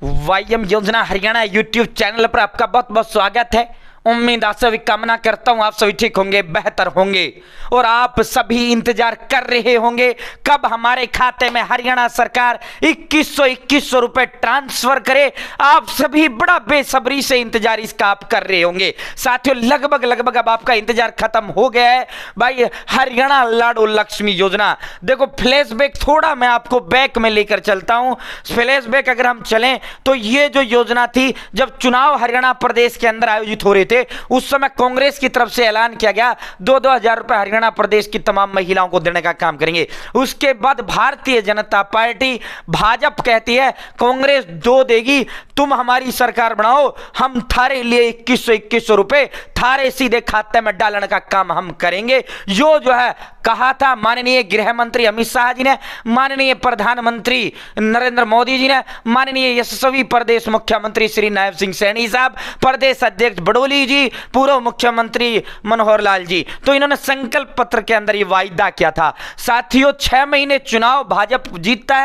वाईएम योजना Haryana YouTube channel पर आपका बहुत बहुत स्वागत है। उम्मीद आप सभी कामना करता हूं आप सभी ठीक होंगे, बेहतर होंगे और आप सभी इंतजार कर रहे होंगे कब हमारे खाते में हरियाणा सरकार 2100 रुपए ट्रांसफर करे। आप सभी बड़ा बेसब्री से इंतजार इसका आप कर रहे होंगे। साथियों लगभग अब आपका इंतजार खत्म हो गया है भाई। हरियाणा लाडो लक्ष्मी योजना, देखो फ्लैशबैक थोड़ा मैं आपको बैक में लेकर चलता हूं। फ्लैशबैक अगर हम चलें तो ये जो योजना थी जब चुनाव हरियाणा प्रदेश के अंदर आयोजित हो रहे थे उस समय कांग्रेस की तरफ से ऐलान किया गया 2-2 हजार रुपए हरियाणा प्रदेश की तमाम महिलाओं को देने का काम करेंगे। उसके बाद भारतीय जनता पार्टी भाजपा कहती है कांग्रेस 2 देगी, तुम हमारी सरकार बनाओ, हम थारे लिए 2100 रुपए थारे सीधे खाते में डालने का काम हम करेंगे। जो है कहा था माननीय गृह मंत्री अमित शाह जी ने, माननीय प्रधानमंत्री नरेंद्र मोदी जी ने, माननीय यशस्वी प्रदेश मुख्यमंत्री श्री नायब सिंह सैनी साहब, प्रदेश अध्यक्ष बड़ोली जी, पूर्व मुख्यमंत्री मनोहर लाल जी, तो इन्होंने संकल्प पत्र के अंदर ये वायदा किया था। साथियों 6 महीने चुनाव भाजपा जीतता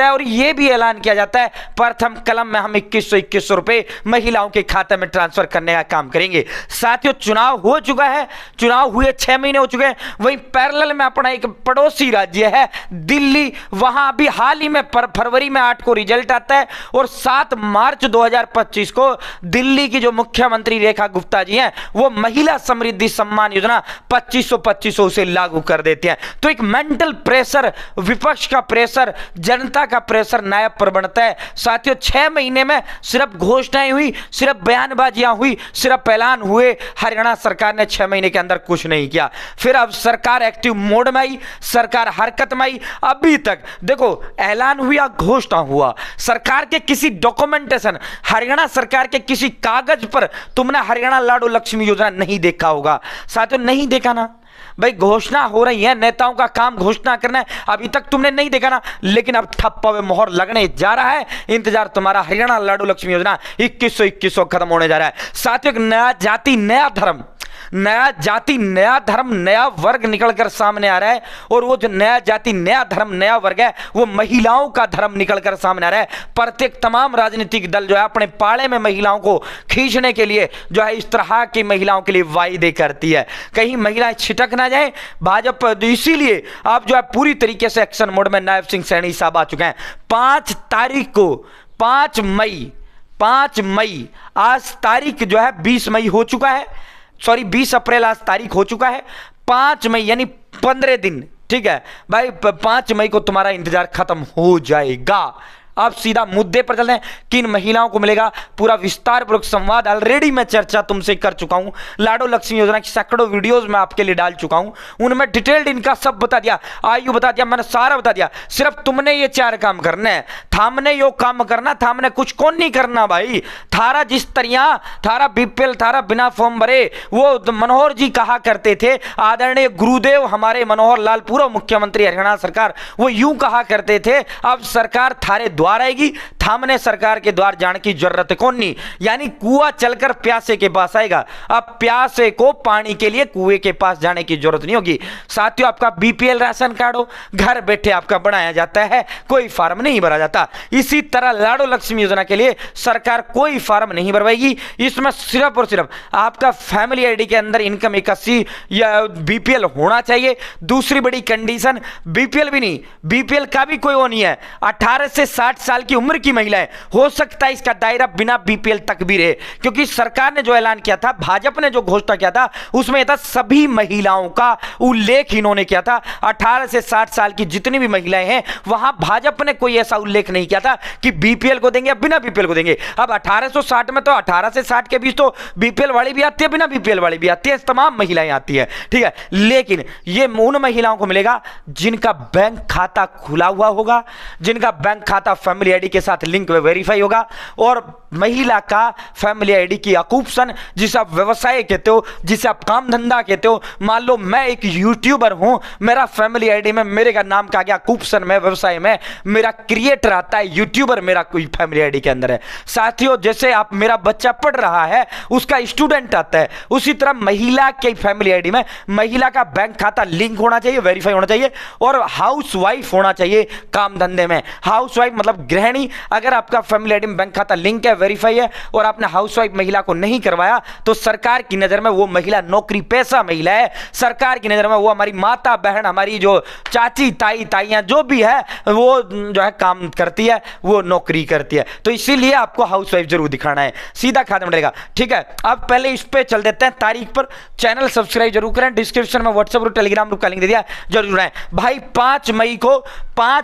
है और ये भी ऐलान किया जाता है प्रथम कलम में हम 2100 रुपए महिलाओं के खाते में ट्रांसफर करने का काम करेंगे। साथियों चुनाव हो चुका है, चुनाव हुए 6 महीने हो चुके हैं। वहीं पैरेलल में अपना एक पड़ोसी राज्य है दिल्ली, वहां अभी हाल ही में फरवरी में 8 को रिजल्ट आता है और 7 मार्च 2025 को दिल्ली की जो मुख्यमंत्री रेखा गुप्ता जी हैं वो महिला समृद्धि सम्मान योजना 2500 से लागू कर देते हैं। तो एक मेंटल प्रेशर, विपक्ष का प्रेशर, जनता का प्रेशर नायब पर बनता है। साथियों 6 महीने में सिर्फ घोषणाएं हुई, सिर्फ बयानबाजियां हुई, सिर्फ ऐलान हुए, हरियाणा सरकार ने 6 महीने के अंदर कुछ नहीं किया। फिर अब सरकार एक्टिव मोड में आई, सरकार हरकत में आई। अभी तक देखो ऐलान हुआ, घोषणा हुआ, सरकार के किसी डॉक्यूमेंटेशन, हरियाणा सरकार के किसी कागज पर तुमने हरियाणा लाडो लक्ष्मी योजना नहीं देखा होगा। साथियों नहीं देखा ना भाई, घोषणा हो रही है, नेताओं का काम घोषणा करना है, अभी तक तुमने नहीं देखा ना, लेकिन अब ठप्पा में मोहर लगने जा रहा है। इंतजार तुम्हारा हरियाणा लाडो लक्ष्मी योजना 2100 खत्म होने जा रहा है। साथियों एक नया जाति नया धर्म, नया वर्ग निकलकर सामने आ रहा है और वो जो नया जाति नया धर्म नया वर्ग है वो महिलाओं का धर्म निकलकर सामने आ रहा है। प्रत्येक तमाम राजनीतिक दल जो है अपने पाले में महिलाओं को खींचने के लिए जो है इस तरह की महिलाओं के लिए वायदे करती है, कहीं महिलाएं छिटक ना जाए भाजपा। इसीलिए आप जो है पूरी तरीके से एक्शन मोड में नायब सिंह सैनी साहब आ चुके हैं। 5 तारीख को 5 मई आज तारीख जो है 20 मई हो चुका है, 20 अप्रैल आज तारीख हो चुका है। 5 मई यानी 15 दिन, ठीक है भाई, 5 मई को तुम्हारा इंतजार खत्म हो जाएगा। अब सीधा मुद्दे पर चलते हैं, किन महिलाओं को मिलेगा, पूरा विस्तार पूर्वक संवाद ऑलरेडी मैं चर्चा तुमसे कर चुका हूं। लाडो लक्ष्मी योजना की सैकड़ों वीडियोस मैं आपके लिए डाल चुका हूं, उनमें डिटेल्ड इनका सब बता दिया, आयु बता दिया, मैंने सारा बता दिया। सिर्फ तुमने ये 4 काम करने हैं, थामने यो काम करना, थामने कुछ कौन नहीं करना भाई। थारा जिस तरह थारा बीपीएल थारा बिना फॉर्म भरे, वो मनोहर जी कहा करते थे, आदरणीय गुरुदेव हमारे मनोहर लाल पूर्व मुख्यमंत्री हरियाणा सरकार, वो यूं कहा करते थे अब सरकार थारे द्वार आएगी, थामने सरकार के द्वार जाने की जरूरत कौन नहीं, यानी कुआं चलकर प्यासे के पास आएगा। अब प्यासे को पानी के लिए कुएं के पास जाने की जरूरत नहीं होगी। साथियों आपका बीपीएल राशन कार्ड हो, घर बैठे आपका बनाया जाता है, कोई फार्म नहीं भरा जाता। इसी तरह लाडो लक्ष्मी योजना के लिए सरकार कोई फार्म नहीं भरवाएगी। इसमें सिर्फ और सिर्फ आपका फैमिली आईडी के अंदर इनकम 81 या बीपीएल होना चाहिए। दूसरी बड़ी कंडीशन बीपीएल भी नहीं, बीपीएल का भी कोई वो नहीं है, 18 से 60 साल की उम्र की महिलाएं, हो सकता है इसका दायरा बिना बीपीएल तक भी रहे, क्योंकि सरकार ने जो ऐलान किया था, भाजपा ने जो घोषणा किया था उसमें था सभी महिलाओं का उल्लेख इन्होंने किया था। 18 से 60 साल की जितनी भी महिलाएं हैं वहां भाजपा ने कोई ऐसा उल्लेख नहीं किया था कि बीपीएल को देंगे या बिना बीपीएल को देंगे। अब 1860 में तो 18 से 60 के बीच तो बीपीएल वाली भी आती है, बिना बीपीएल वाली भी आती है, तमाम महिलाएं आती है, ठीक है। लेकिन ये उन महिलाओं को मिलेगा जिनका बैंक खाता खुला हुआ होगा, जिनका बैंक खाता फैमिली आईडी के साथ लिंक वेरीफाई होगा और महिला का फैमिली आईडी की अकूपसन, जिसे आप व्यवसाय कहते हो, जिसे आप काम धंधा कहते हो। मान लो मैं एक यूट्यूबर हूं, मेरा फैमिली आईडी में मेरे का नाम का गया अकूपसन में, व्यवसाय में मेरा क्रिएटर आता है, यूट्यूबर मेरा कोई फैमिली आईडी के अंदर है। साथियों जैसे आप मेरा बच्चा पढ़ रहा है उसका स्टूडेंट आता है, उसी तरह महिला के फैमिली आईडी में महिला का बैंक खाता लिंक होना चाहिए, वेरीफाई होना चाहिए और हाउस वाइफ होना चाहिए। काम धंधे में हाउस वाइफ मतलब मतलब गृहिणी, अगर आपका फैमिली आईडी में बैंक खाता लिंक है, वेरीफाई है और आपने हाउसवाइफ महिला को नहीं करवाया तो सरकार की नजर में वो महिला नौकरी पेशा महिला है। सरकार की नजर में वो हमारी माता बहन, हमारी जो चाची ताई ताइयां जो भी है वो जो है काम करती है, वो नौकरी करती है। तो इसीलिए आपको हाउसवाइफ जरूर दिखाना है, सीधा खाते में डलेगा। ठीक है, अब पहले इस पे चल देते हैं तारीख पर। चैनल सब्सक्राइब जरूर करें, डिस्क्रिप्शन में व्हाट्सएप और टेलीग्राम ग्रुप का लिंक दे दिया, जरूर है भाई। 5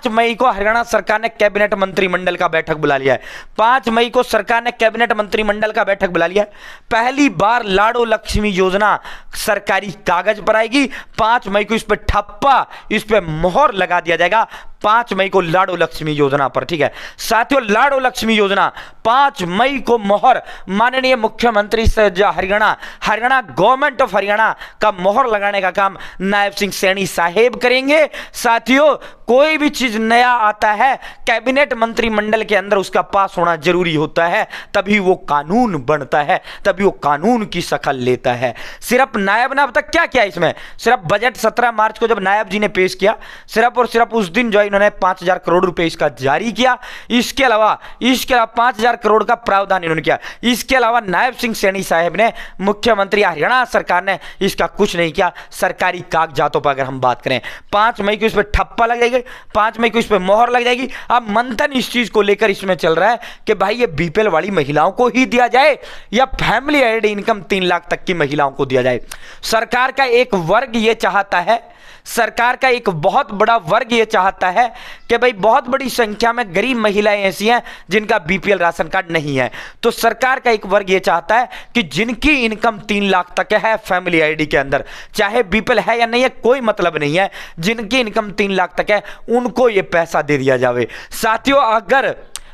मई को हरियाणा सरकार ने कैबिनेट मंत्रिमंडल का बैठक बुला लिया है। 5 मई को सरकार ने कैबिनेट मंत्रिमंडल का बैठक बुला लिया है। पहली बार लाडो लक्ष्मी योजना सरकारी कागज पर आएगी। 5 मई को इस पर ठप्पा, इस पर मोहर लगा दिया जाएगा 5 मई को लाडो लक्ष्मी योजना पर। ठीक है साथियों, लाडो लक्ष्मी योजना 5 मई को मोहर माननीय मुख्यमंत्री से हरियाणा गवर्नमेंट ऑफ हरियाणा का मोहर लगाने का काम नायब सिंह सैनी साहेब करेंगे। साथियों, कोई भी चीज नया आता है कैबिनेट मंत्रिमंडल के अंदर उसका पास होना जरूरी होता है, तभी वो कानून बनता है, तभी वो कानून की शक्ल लेता है। सिर्फ नायब ने अब तक क्या किया इसमें, सिर्फ बजट 17 मार्च को जब नायब जी ने पेश किया, सिर्फ और सिर्फ उस दिन जो इन्होंने 5000 करोड़ रुपए इसका जारी किया। इसके अलावा 5000 करोड़ का प्रावधान इन्होंने किया। इसके अलावा नायब सिंह सैनी साहब ने, मुख्यमंत्री हरियाणा सरकार ने इसका कुछ नहीं किया। सरकारी कागजातों पर अगर हम बात करें, 5 मई को इस पर ठप्पा लग जाएगी, 5 मई को इस पर मोहर लग जाएगी। अब मंथन इस चीज को लेकर इसमें चल रहा है कि भाई ये बीपीएल वाली महिलाओं को ही दिया जाए या फैमिली एड इनकम 3 लाख तक की महिलाओं को दिया जाए। सरकार का एक वर्ग ये चाहता है, सरकार का एक बहुत बड़ा वर्ग ये चाहता है कि भाई बहुत बड़ी संख्या में गरीब महिलाएं ऐसी हैं जिनका बीपीएल राशन कार्ड नहीं है। तो सरकार का एक वर्ग ये चाहता है कि जिनकी इनकम 3 लाख तक है फैमिली आईडी के अंदर, चाहे बीपीएल है या नहीं है कोई मतलब नहीं है, जिनकी इनकम 3 लाख तक है उनको ये पैसा दे दिया जाए। साथियों,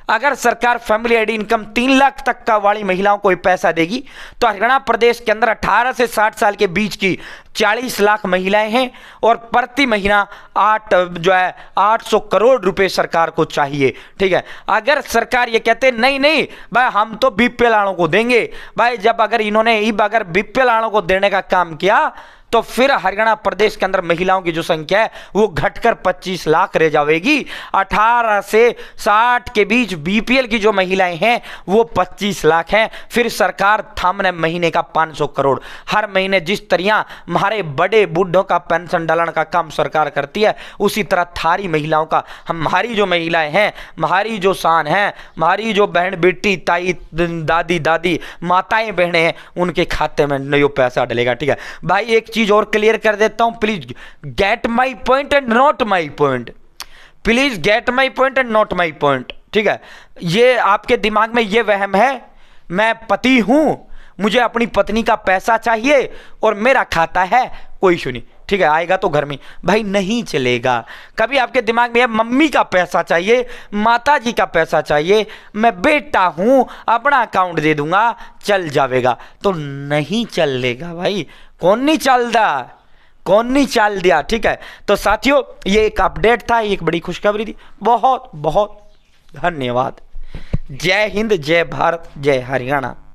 अगर सरकार फैमिली आईडी इनकम 3 लाख तक का वाली महिलाओं को पैसा देगी तो हरियाणा प्रदेश के अंदर 18 से 60 साल के बीच की 40 लाख महिलाएं हैं और प्रति महीना 800 करोड़ रुपए सरकार को चाहिए। ठीक है, अगर सरकार ये कहते नहीं भाई हम तो बीपीएल वालों को देंगे, भाई जब अगर इन्होंने अगर बीपीएल वालों को देने का काम किया तो फिर हरियाणा प्रदेश के अंदर महिलाओं की जो संख्या है वो घटकर 25 लाख रह जाएगी। 18 से 60 के बीच बीपीएल की जो महिलाएं हैं वो 25 लाख हैं। फिर सरकार थामने महीने का 500 करोड़ हर महीने, जिस तरह हमारे बड़े बूढ़ों का पेंशन डालने का काम सरकार करती है, उसी तरह थारी महिलाओं का, हमारी जो महिलाएं हैं, हमारी जो शान है, हमारी जो बहन बेटी ताई दादी माताएं बहनें हैं, उनके खाते में नहीं पैसा डलेगा। ठीक है भाई, एक चीज और क्लियर कर देता हूं, please get my point and not my point, please get my point and not my point. ठीक है, ये आपके दिमाग में ये वहम है मैं पति हूं, मुझे अपनी पत्नी का पैसा चाहिए और मेरा खाता है कोई इशू नहीं, ठीक है आएगा तो घर में, भाई नहीं चलेगा। कभी आपके दिमाग में मम्मी का पैसा चाहिए, माता जी का पैसा चाहिए, मैं बेटा हूं अपना अकाउंट दे दूंगा चल जाएगा, तो नहीं चलेगा भाई। कौन नहीं चाल दिया। ठीक है, तो साथियों ये एक अपडेट था, एक बड़ी खुशखबरी थी। बहुत बहुत धन्यवाद। जय हिंद, जय भारत, जय हरियाणा।